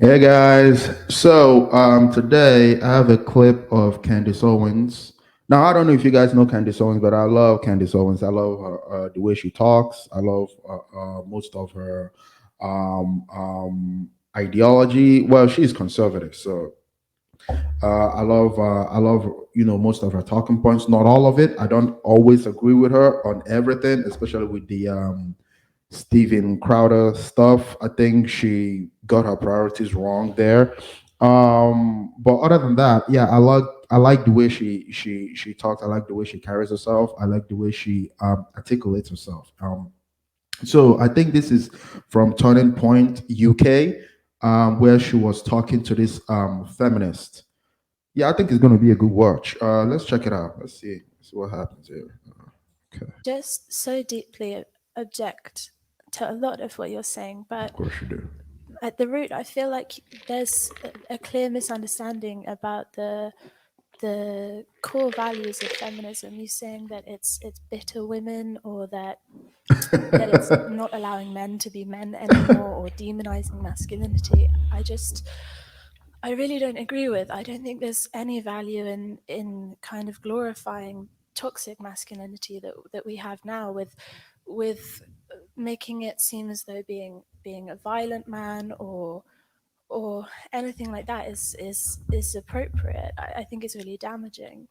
Hey guys, so today I have a clip of Candace Owens. Now I don't know if you guys know Candace Owens, but I love Candace Owens. I love her, the way she talks. I love most of her ideology. Well, she's conservative, so I love most of her talking points. Not all of it. I don't always agree with her on everything, especially with the Steven Crowder stuff. I think she got her priorities wrong there. But other than that, yeah, I like the way she talks. I like the way she carries herself. I like the way she articulates herself. So I think this is from Turning Point UK, where she was talking to this feminist. Yeah, I think it's going to be a good watch. Let's check it out. Let's see what happens here. Okay, Just so deeply object to a lot of what you're saying, of but course you do. at the root, I feel like there's a clear misunderstanding about the core values of feminism. You saying that it's bitter women, or that it's not allowing men to be men anymore, or demonizing masculinity. I really don't agree with. I don't think there's any value in kind of glorifying toxic masculinity that we have now, with making it seem as though being a violent man or anything like that is appropriate. I think it's really damaging.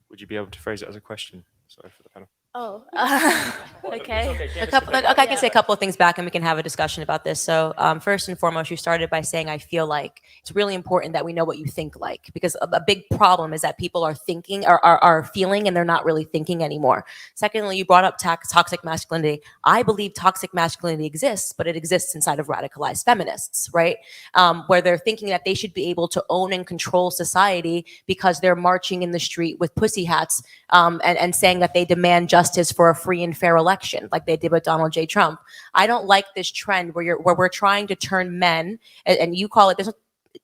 Would you be able to phrase it as a question? Sorry for the panel. Oh, It's okay. okay. A Candace can couple, take okay, it. I can say a couple of things back, and we can have a discussion about this. So, first and foremost, you started by saying, "I feel like it's really important that we know what you think like," because a big problem is that people are thinking or are feeling, and they're not really thinking anymore. Secondly, you brought up toxic masculinity. I believe toxic masculinity exists, but it exists inside of radicalized feminists, right? Where they're thinking that they should be able to own and control society because they're marching in the street with pussy hats, and saying that they demand justice for a free and fair election, like they did with Donald J. Trump. I don't like this trend where we're trying to turn men, and you call it, there's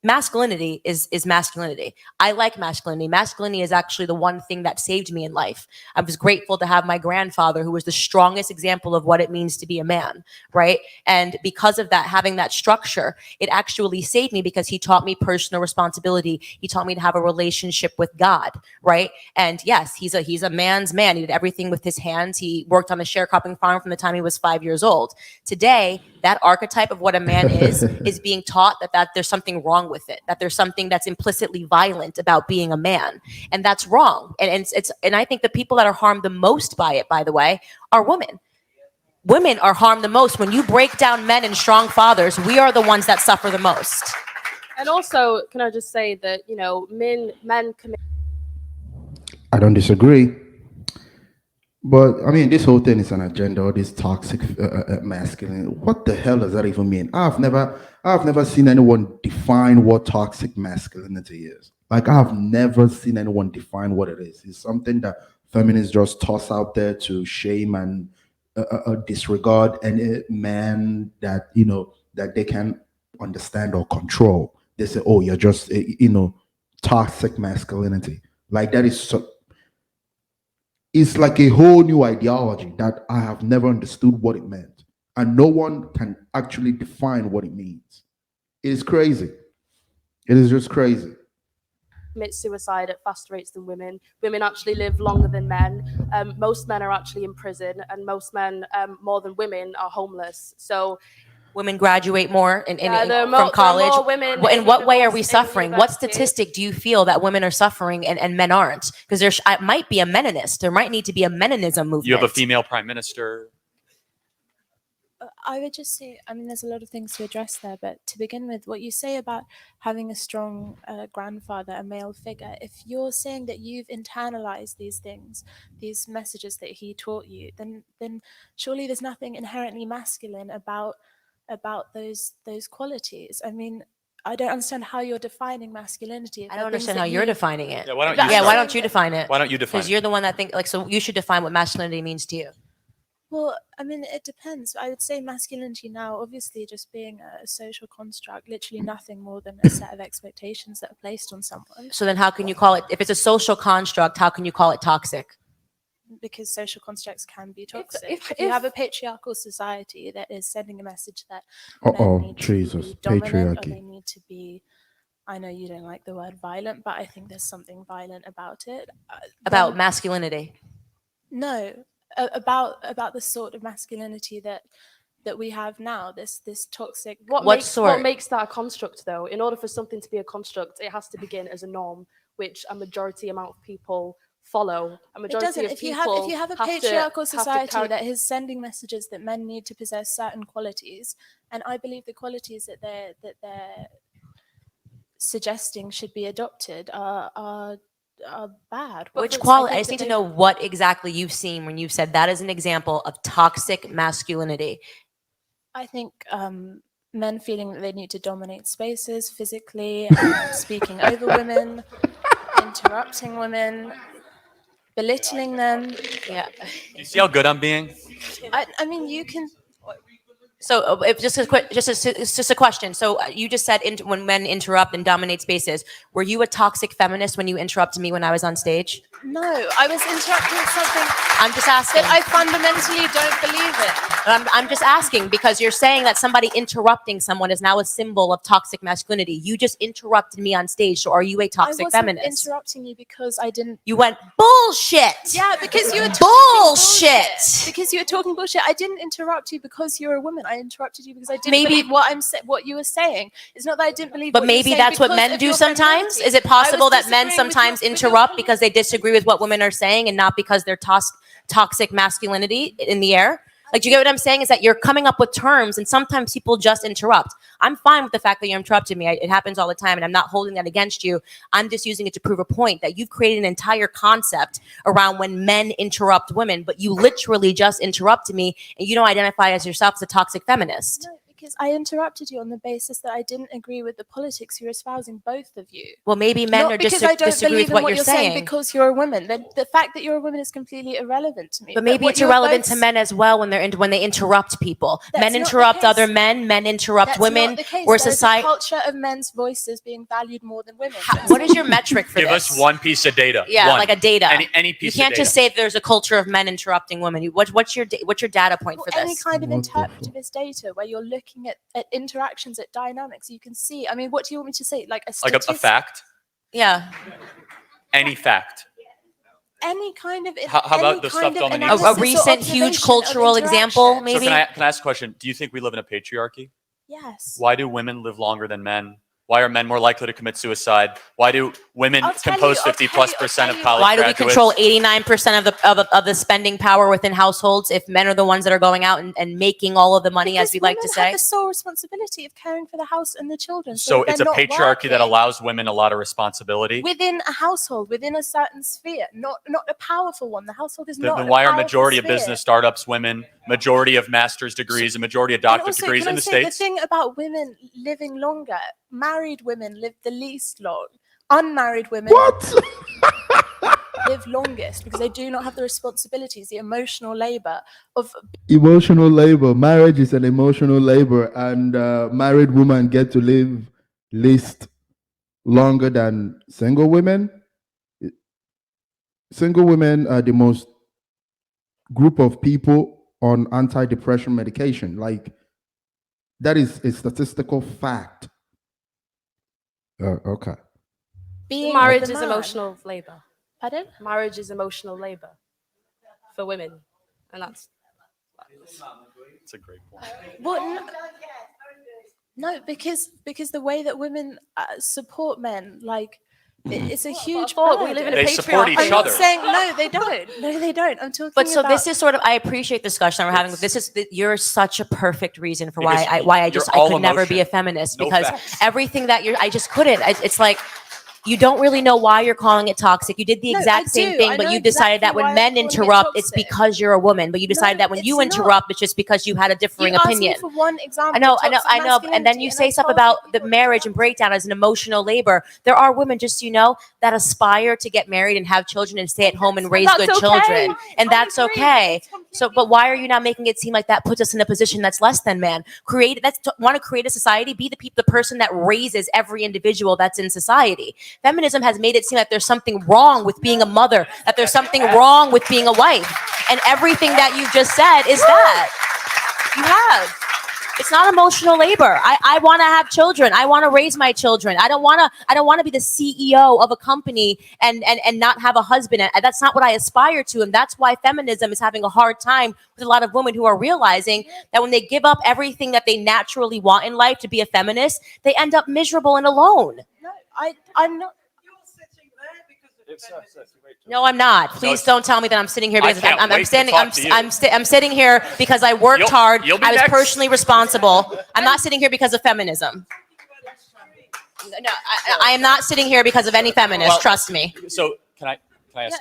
masculinity is masculinity. I like masculinity. Masculinity is actually the one thing that saved me in life. I was grateful to have my grandfather, who was the strongest example of what it means to be a man, right? And because of that, having that structure, it actually saved me because he taught me personal responsibility. He taught me to have a relationship with God, right? And yes, he's a man's man. He did everything with his hands. He worked on a sharecropping farm from the time he was 5 years old. Today, that archetype of what a man is being taught that there's something wrong with it, that there's something that's implicitly violent about being a man, and that's wrong. And I think the people that are harmed the most by it, by the way, are women. Women are harmed the most. When you break down men and strong fathers, we are the ones that suffer the most. And also, can I just say that men commit. I don't disagree. But I mean, this whole thing is an agenda. All this toxic masculine. What the hell does that even mean? I've never seen anyone define what toxic masculinity is. Like, I've never seen anyone define what it is. It's something that feminists just toss out there to shame and disregard any man that that they can understand or control. They say, "Oh, you're just toxic masculinity." Like that is so, it's like a whole new ideology that I have never understood what it meant. And no one can actually define what it means. It is crazy. It is just crazy. Commit suicide at faster rates than women. Women actually live longer than men. Most men are actually in prison, and most men, more than women, are homeless. So Women graduate more yeah, from there are college. more women In what way are we in suffering? What university. statistic do you feel that women are suffering and men aren't? Because there might be a meninist. There might need to be a meninism movement. You have a female prime minister. I would just say, I mean, there's a lot of things to address there, but to begin with, what you say about having a strong grandfather, a male figure, if you're saying that you've internalized these things, these messages that he taught you, then surely there's nothing inherently masculine about those qualities. I mean, I don't understand how you're defining masculinity. I don't understand how you're defining it. Yeah, why don't you Yeah, why start? don't you define it? Why don't you define Because it? you're the one that think like, so you should define what masculinity means to you. Well, I mean, it depends. I would say masculinity now, obviously, just being a social construct, literally nothing more than a set of expectations that are placed on someone. So then how can you call it, if it's a social construct, how can you call it toxic? Because social constructs can be toxic. if- If you if- have a patriarchal society that is sending a message that Uh men oh, need to Jesus, be dominant or patriarchy. they need to I know you don't like the word violent, but I think there's something violent about it. About then- masculinity. No, about the sort of masculinity that we have now. This toxic. What What sort? makes that a construct, though? In order for something to be a construct, it has to begin as a norm, which a majority amount of people follow. A It majority doesn't. of If people you have a have to- patriarchal have to society carry- that is sending messages that men need to possess certain qualities, and I believe the qualities that they're suggesting should be adopted are bad. But Which for- quality? I think just that need to they- know what exactly you've seen when you've said that is an example of toxic masculinity. I think men feeling that they need to dominate spaces physically, speaking over women, interrupting women, belittling them. Yeah. Do you see how good I'm being? I mean, you can. So, if just a question. So, you just said when men interrupt and dominate spaces, were you a toxic feminist when you interrupted me when I was on stage? No, I was interrupting something I'm just asking. that I fundamentally don't believe in. I'm just asking because you're saying that somebody interrupting someone is now a symbol of toxic masculinity. You just interrupted me on stage. So, are you a I toxic wasn't feminist? interrupting you because I didn't. You went bullshit. Yeah, because you were talking Bullshit. Because you were talking bullshit. I didn't interrupt you because you're a woman. I interrupted you because I didn't Maybe- believe what you were saying. It's not that I didn't believe. But what you were maybe saying that's what because men of do your sometimes. femininity. Is it I possible was that men disagreeing with sometimes your interrupt because they disagree with what women are saying and not because they're toxic masculinity in the air? Like, do you get what I'm saying? Is that you're coming up with terms and sometimes people just interrupt. I'm fine with the fact that you interrupted me. It happens all the time and I'm not holding that against you. I'm just using it to prove a point that you've created an entire concept around when men interrupt women, but you literally just interrupted me and you don't identify as yourself as a toxic feminist. No, because I interrupted you on the basis that I didn't agree with the politics you're espousing, both of you. Well, maybe men Not are just because I don't disagree believe with in what what you're saying saying. because you're a woman. The fact that you're a woman is completely irrelevant to me. But maybe what it's you're irrelevant both to men as well when they interrupt people. That's Men not the interrupt case. other men. Men interrupt That's women. not the case. Or There's a society. culture of men's voices being valued more than women. What is your metric for Give this? us one piece of data. Yeah, One. like a data. Any You piece can't of data. just say that there's a culture of men interrupting women. What's your data point for Any this? kind of What the fuck? interpretivist data where you're looking at interactions, at dynamics, you can see. I mean, what do you want me to say? Like a Like a statistic? fact? Yeah, Any fact. Any kind of. How about any the kind stuff of Dominique a, analysis a or recent huge observation of cultural example, interaction. maybe. So can I ask a question? Do you think we live in a patriarchy? Yes. Why do women live longer than men? Why are men more likely to commit suicide? Why do women I'll tell compose you- I'll 50+% tell of you college Why do we graduates? control 89% of the spending power within households if men are the ones that are going out and making all of the money, Because as we like to women say? have the sole responsibility of caring for the house and the children. So they're it's a not patriarchy that working allows women a lot of responsibility. within a household, within a certain sphere, not a powerful one. The household is not. Then a why are powerful majority of sphere. business startups women, majority of master's degrees, and majority of And doctorate also, degrees can in I the say, States? the thing about women living longer, married women live the least long. Unmarried women What? live longest because they do not have the responsibilities, the emotional labor of. Emotional labor. Marriage is an emotional labor, and married women get to live least longer than single women. Single women are the most group of people on antidepressant medication. Like, that is a statistical fact. Okay. Being Marriage with is a man. emotional labor. Pardon? Marriage is emotional labor for women, and that's It's a great point. What? No, because the way that women support men, like it's a huge. thought we live in a They support patriarchy. each I'm other. not saying no, they don't. No, they don't. I'm talking. But so about, this is sort of, I appreciate the discussion we're having. You're such a perfect reason for why Because I you're I all could never be a emotion. feminist No because facts. everything that I just couldn't. It's like, you don't really know why you're calling it toxic. You did the No, exact I same do. thing, I but know you decided that exactly when why men I'm calling it interrupt, it's toxic. because you're a woman. But you decided No, that when you it's not. interrupt, it's just because you had a differing you asked opinion. me for one example. I know, of I know, toxic I know. And then masculinity, you and say I stuff told about you the what marriage and example. breakdown as an emotional labor. There are women, just so you know, that aspire to get married and have children and stay at home and raise that's good okay. children. And I that's agree. okay. It's completely So, but why are you not making it seem like that puts us in a position that's less than man? Want to create a society, be the person that raises every individual that's in society. Feminism has made it seem like there's something wrong with being a mother, that there's something wrong with being a wife. And everything that you've just said is that. You have. It's not emotional labor. I want to have children. I want to raise my children. I don't want to be the CEO of a company and not have a husband. And that's not what I aspire to. And that's why feminism is having a hard time with a lot of women who are realizing that when they give up everything that they naturally want in life to be a feminist, they end up miserable and alone. No, I'm not. No, I'm not. Please don't tell me that I'm sitting here because I'm sitting here because I worked hard. You'll be I was next. personally responsible. I'm not sitting here because of feminism. No, I am not sitting here because of any feminist. Well, trust me. So can I ask?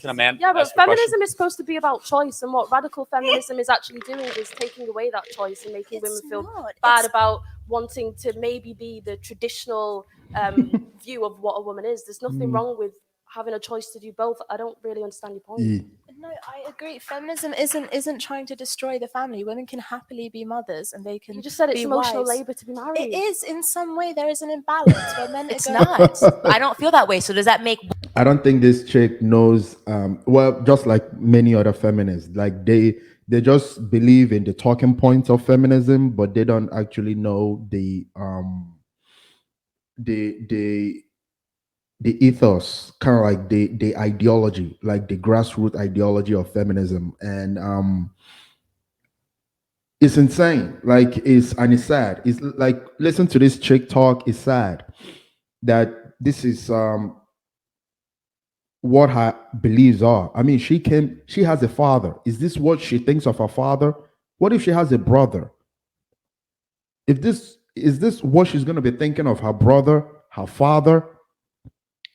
Can a man? Yeah, but ask a question? feminism is supposed to be about choice, and what radical feminism is actually doing is taking away that choice and making women feel bad about wanting to maybe be the traditional view of what a woman is. There's nothing wrong with having a choice to do both. I don't really understand your point. No, I agree. Feminism isn't trying to destroy the family. Women can happily be mothers, and they can. You just said it's be emotional wives. labor to be married. It is in some way. There is an imbalance where men. It's not. I don't feel that way. So does that make I don't think this chick knows. Well, just like many other feminists, like they just believe in the talking points of feminism, but they don't actually know the ethos, kind of like the ideology, like the grassroots ideology of feminism, and it's insane. Like it's sad. It's like, listen to this chick talk. It's sad that this is what her beliefs are. I mean, she has a father. Is this what she thinks of her father? What if she has a brother? Is this what she's going to be thinking of her brother, her father?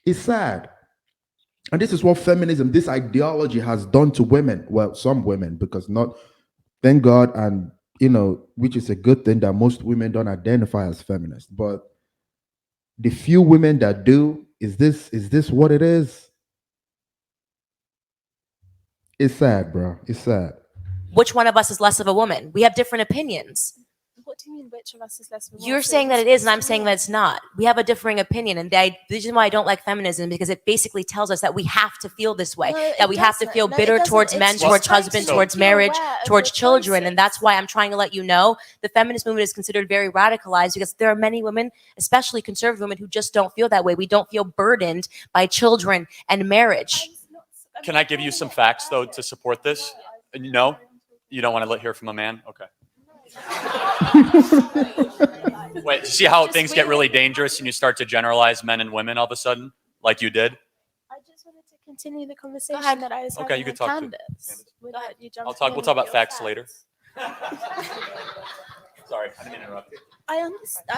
It's sad. And this is what feminism, this ideology has done to women. Well, some women, because not, thank God, and which is a good thing that most women don't identify as feminists. But the few women that do, is this what it is? It's sad, bro. It's sad. which one of us is less of a woman? We have different opinions. What do you mean? Which of us is less? You're saying that it is, and I'm saying that it's not. We have a differing opinion, and the reason why I don't like feminism because it basically tells us that we have to feel this way, that we have to feel bitter towards men, towards husbands, towards marriage, towards children, and that's why I'm trying to let you know the feminist movement is considered very radicalized because there are many women, especially conservative women, who just don't feel that way. We don't feel burdened by children and marriage. Can I give you some facts though to support this? No, you don't want to hear from a man. Okay. Wait, see how things get really dangerous and you start to generalize men and women all of a sudden, like you did? I just wanted to continue the conversation that I was having you could with talk Candace. We'll talk We'll about facts later. Sorry, I didn't interrupt. I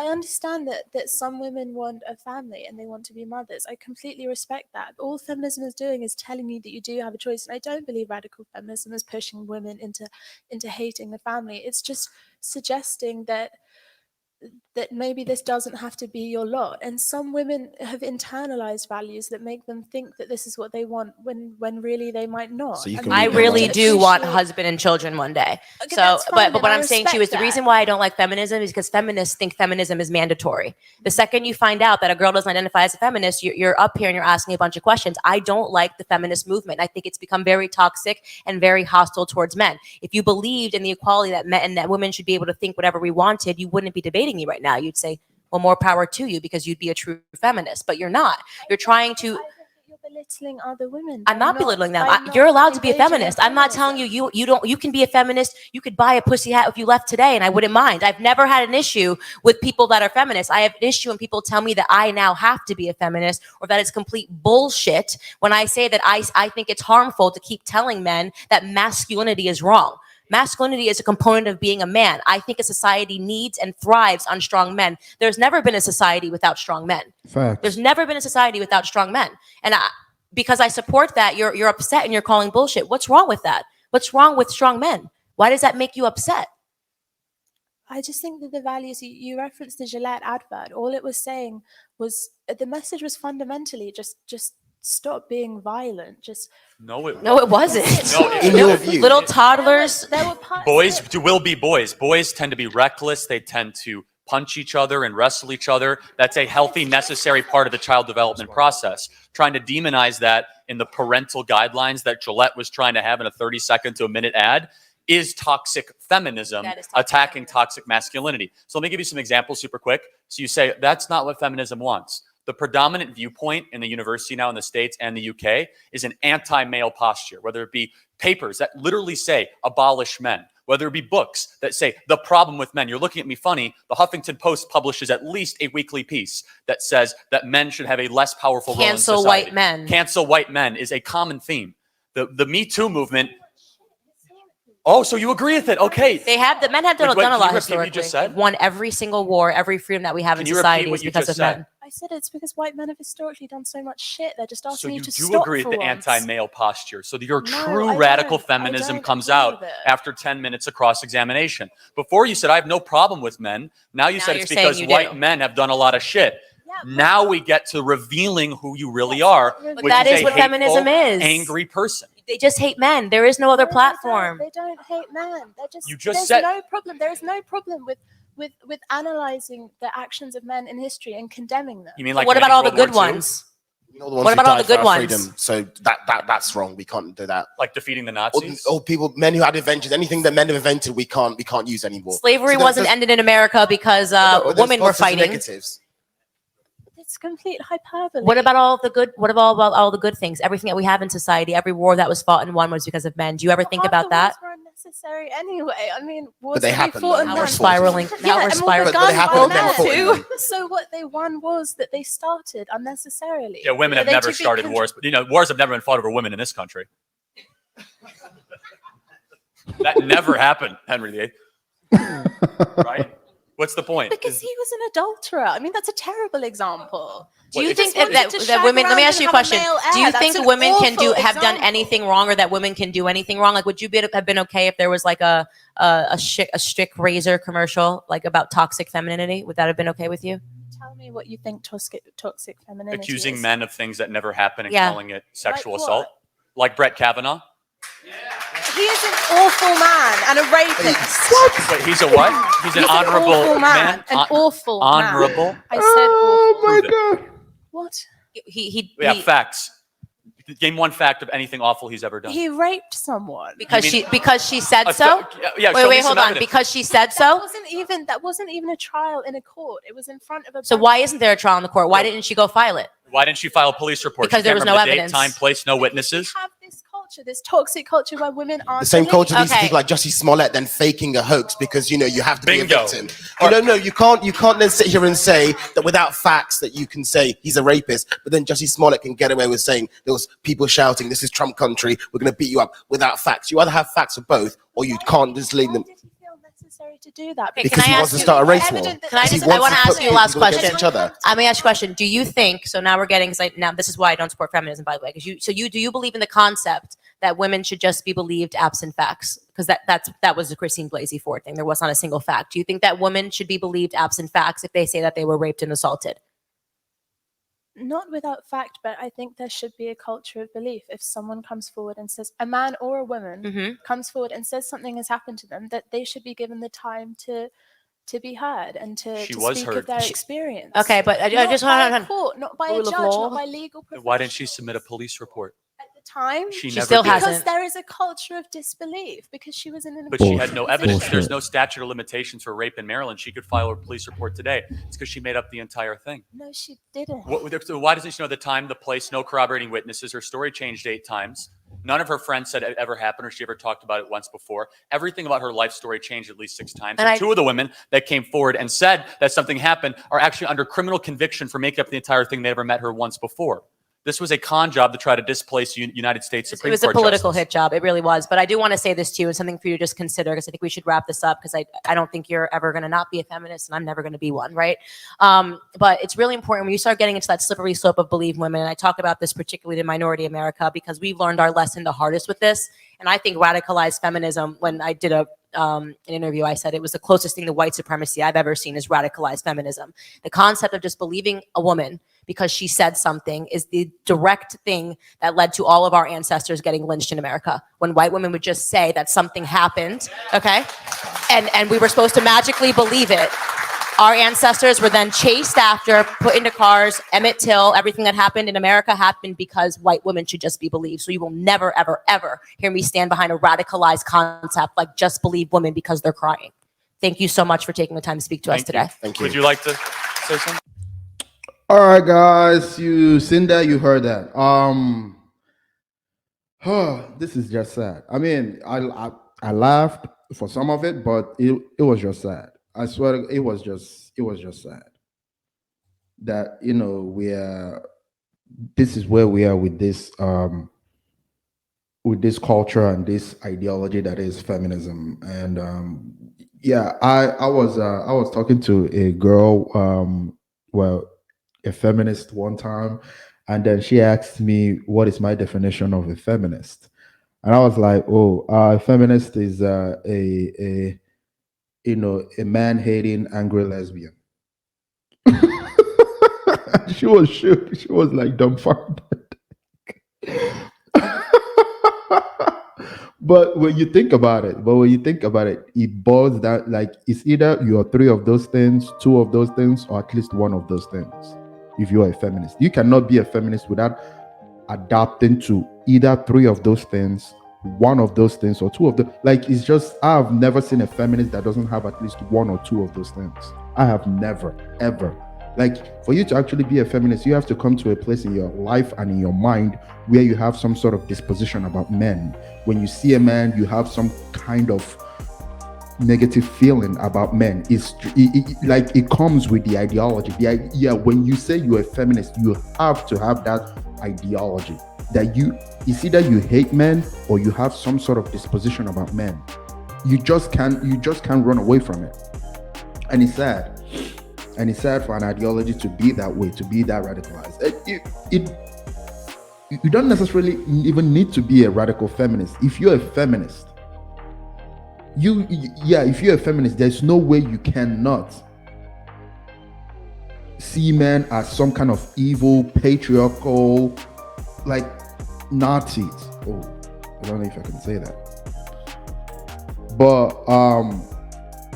understand that some women want a family and they want to be mothers. I completely respect that. All feminism is doing is telling you that you do have a choice. And I don't believe radical feminism is pushing women into hating the family. It's just suggesting that maybe this doesn't have to be your lot. And some women have internalized values that make them think that this is what they want when really they might not. So you can I really do want a husband and children one day. Okay, So, that's fine, but and what I I'm saying to you is the respect reason that. why I don't like feminism is because feminists think feminism is mandatory. The second you find out that a girl doesn't identify as a feminist, you're up here and you're asking a bunch of questions. I don't like the feminist movement. I think it's become very toxic and very hostile towards men. If you believed in the equality that men and that women should be able to think whatever we wanted, you wouldn't be debating me right now. You'd say, well, more power to you because you'd be a true feminist, but you're not. You're trying to. I think that you're belittling other women. I'm by not belittling them. by not You're allowed to be a engaging in feminist. I'm not telling feminism. you can be a feminist. You could buy a pussy hat if you left today, and I wouldn't mind. I've never had an issue with people that are feminists. I have an issue when people tell me that I now have to be a feminist or that it's complete bullshit when I say that I think it's harmful to keep telling men that masculinity is wrong. Masculinity is a component of being a man. I think a society needs and thrives on strong men. There's never been a society without strong men. Facts. There's never been a society without strong men. And because I support that, you're upset and you're calling bullshit. What's wrong with that? What's wrong with strong men? Why does that make you upset? I just think that the values you referenced the Gillette advert. All it was saying was the message was fundamentally just stop being violent. Just No, it wasn't. No, In your view. Little toddlers. there were parts Boys that- will be boys. Boys tend to be reckless. They tend to punch each other and wrestle each other. That's a healthy, necessary part of the child development process. Trying to demonize that in the parental guidelines that Gillette was trying to have in a 30-second to a minute ad is toxic feminism, That is toxic attacking feminism. toxic masculinity. So let me give you some examples super quick. So you say, that's not what feminism wants. The predominant viewpoint in the university now in the States and the UK is an anti-male posture, whether it be papers that literally say abolish men, whether it be books that say the problem with men. You're looking at me funny. The Huffington Post publishes at least a weekly piece that says that men should have a less powerful role in Cancel society. white men. Cancel white men is a common theme. The Me Too movement. Oh, so you agree with it? Okay. The men have done Wait, a can you lot repeat what you historically. just said? They've won every single war, every freedom that we have in Can you society repeat what is you because just of men. said? I said it's because white men have historically done so much shit. They're just So asking you you to do stop agree for with the once. anti-male posture. So your No, true I radical don't. I feminism don't comes agree out with it. after 10 minutes of cross-examination. Before you said, I have no problem with men. Now you Now said you're it's saying because you white do. men have done a lot of shit. Yeah, but- Now we get to revealing who you really That's are, not which that is is a what hateful, feminism is. angry person. They just hate men. There is no other No, platform. They don't hate men. They're just. You just there's said- no problem. There is no problem with analyzing the actions of men in history and condemning them. You mean like What about maybe all the World good War II? ones? You know, the ones What who about all died the good for our ones? freedom. So that's wrong. We can't do that. Like defeating the Or, Nazis? or people, men who had inventions, anything that men have invented, we can't use anymore. Slavery So there- wasn't there's- ended in America because no, there's women were positives and fighting. negatives. It's complete hyperbole. What about all the good? What about all the good things? Everything that we have in society, every war that was fought and won was because of men. Do you ever think Half about the that? wars were unnecessary anyway. I mean, wars they that we happen, fought though. and Now Now we're won. spiraling. Now Yeah, we're and the spiraling. But they guns happen were and never men. fought in them. So what they won was that they started unnecessarily. Yeah, women have They never took the started con- wars, but wars have never been fought over women in this country. That never happened, Henry VIII. Right? What's the point? Because he was an adulterer. I mean, that's a terrible example. Do you What, think just wanted to that shag women? Let me around ask you a and have a question. male Do you heir. think That's an women can awful have done example. anything wrong, or that women can do anything wrong? Like, would you have been okay if there was like a strict razor commercial like about toxic femininity? Would that have been okay with you? Tell me what you think toxic femininity Accusing is. men of things that never happen and Yeah. calling it sexual Like what? assault? Like Brett Kavanaugh? He is an awful man and a rapist. Wait, he's a what? He's an honorable awful man? An awful man. Honorable? I said awful. Prove it. What? Yeah, facts. Name one fact of anything awful he's ever done. He raped someone. because You mean- she said A so. fa- yeah, show me Wait, some hold on. evidence. Because she said That so. wasn't even a trial in a court. It was in front of a. So why isn't there a trial in the court? Why didn't she go file it? Why didn't she file a police report? Because She there can't was no remember the evidence. Date, time, place, no We witnesses. have this culture, this toxic culture where women aren't. The same culture leads to Okay. people like Jussie Smollett then faking a hoax because you have to Bingo. be a victim. No, you can't then sit here and say that without facts that you can say he's a rapist, but then Jussie Smollett can get away with saying there was people shouting, "This is Trump country, we're going to beat you up," without facts. You either have facts or both, or you can't just leave them. Why did he feel necessary to do that? Okay, Because can I he ask wants to you- start a race war. Evident that Can I there's just? a I want to wants to ask put you a last people against question. each other. I'm gonna ask you a question. Do you think so? Now we're getting now. This is why I don't support feminism, by the way. Because do you believe in the concept that women should just be believed absent facts? Because that was the Christine Blasey Ford thing. There was not a single fact. Do you think that women should be believed absent facts if they say that they were raped and assaulted? Not without fact, but I think there should be a culture of belief. If someone comes forward and says, a man or a woman Mm-hmm. comes forward and says something has happened to them, that they should be given the time to be heard and to She was speak heard. of their experience. Okay, but I Not just by hold a on. court, not by a Rule of judge, law. not by legal Why didn't she professionals. submit a police report? At the time? She She never still did. hasn't. Because there is a culture of disbelief. Because she was in an. But she had no important evidence. position. There's no statute of limitations for rape in Maryland. She could file a police report today. It's because she made up the entire thing. No, she didn't. So why doesn't she know the time, the place, no corroborating witnesses? Her story changed 8 times. None of her friends said it ever happened or she ever talked about it once before. Everything about her life story changed at least 6 times. And And 2 of the women that came forward and said that something happened are actually under criminal conviction for making up the entire thing. They never met her once before. This was a con job to try to displace United States It Supreme was a Court political justice. hit job. It really was. But I do want to say this to you and something for you to just consider because I think we should wrap this up because I don't think you're ever going to not be a feminist and I'm never going to be one, right? But it's really important when you start getting into that slippery slope of believe women. And I talk about this particularly to Minority America because we've learned our lesson the hardest with this. And I think radicalized feminism, when I did an interview, I said it was the closest thing to white supremacy I've ever seen is radicalized feminism. The concept of just believing a woman because she said something is the direct thing that led to all of our ancestors getting lynched in America. When white women would just say that something happened, okay? And we were supposed to magically believe it. Our ancestors were then chased after, put into cars. Emmett Till, everything that happened in America happened because white women should just be believed. So you will never, ever, ever hear me stand behind a radicalized concept like just believe women because they're crying. Thank you so much for taking the time to speak to us today. Thank you. Would you like to say something? All right, guys, you seen that? You heard that? This is just sad. I mean, I laughed for some of it, but it was just sad. I swear, it was just sad that this is where we are with this culture and this ideology that is feminism. And yeah, I was talking to a girl, well, a feminist one time, and then she asked me what is my definition of a feminist, and I was like, oh, a feminist is a a man hating angry lesbian. She was shook. She was like dumbfounded. But when you think about it, it boils down, like, it's either you're three of those things, two of those things, or at least one of those things. If you're a feminist, you cannot be a feminist without adapting to either three of those things, one of those things, or two of them. Like, it's just, I've never seen a feminist that doesn't have at least one or two of those things. I have never, ever. Like, for you to actually be a feminist, you have to come to a place in your life and in your mind where you have some sort of disposition about men. When you see a man, you have some kind of negative feeling about men. Like, it comes with the ideology. When you say you're a feminist, you have to have that ideology that it's either you hate men or you have some sort of disposition about men. You just can't run away from it. And it's sad. And it's sad for an ideology to be that way, to be that radicalized. You don't necessarily even need to be a radical feminist. If you're a feminist, if you're a feminist, there's no way you cannot see men as some kind of evil, patriarchal, like Nazis. Oh, I don't know if I can say that. But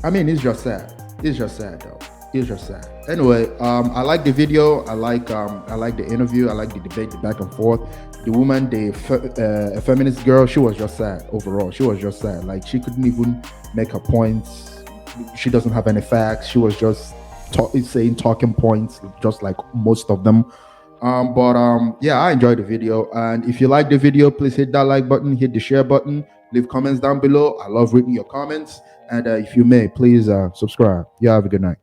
I mean, it's just sad. It's just sad, though. It's just sad. Anyway, I like the video. I like the interview. I like the debate, the back and forth. The woman, a feminist girl, she was just sad overall. She was just sad. Like, she couldn't even make her points. She doesn't have any facts. She was just saying talking points, just like most of them. Yeah, I enjoyed the video. And if you like the video, please hit that like button, hit the share button, leave comments down below. I love reading your comments. And if you may, please subscribe. You have a good night.